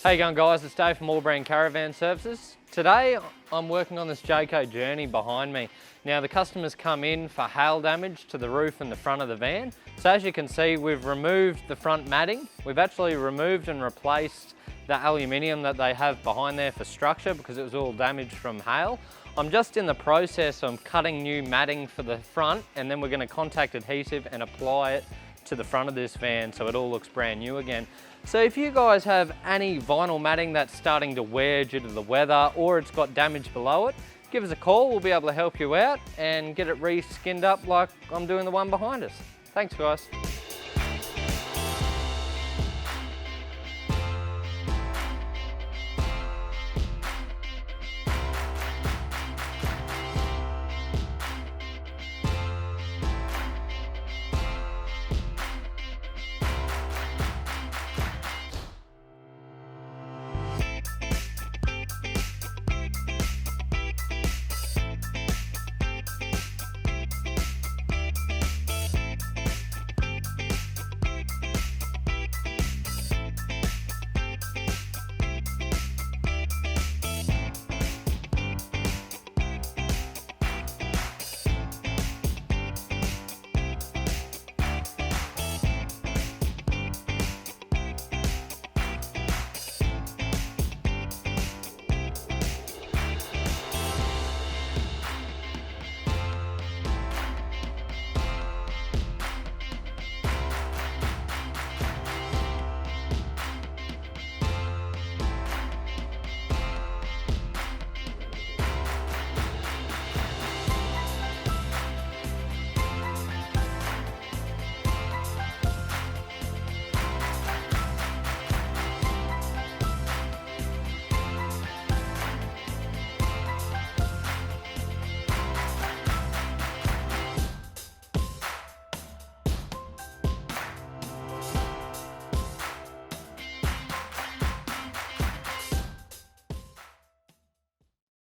How you going, guys? It's Dave from AllBrand Caravan Services. Today I'm working on this Jayco journey behind me. Now the customers come in for hail damage to the roof and the front of the van. So as you can see, we've removed the front matting. We've actually removed and replaced the aluminium that they have behind there for structure because it was all damaged from hail. I'm just in the process of cutting new matting for the front, and then we're going to contact adhesive and apply it to the front of this van so it all looks brand new again. So if you guys have any vinyl matting that's starting to wear due to the weather, or it's got damage below it, give us a call. We'll be able to help you out and get it re-skinned up like I'm doing the one behind us. Thanks, guys.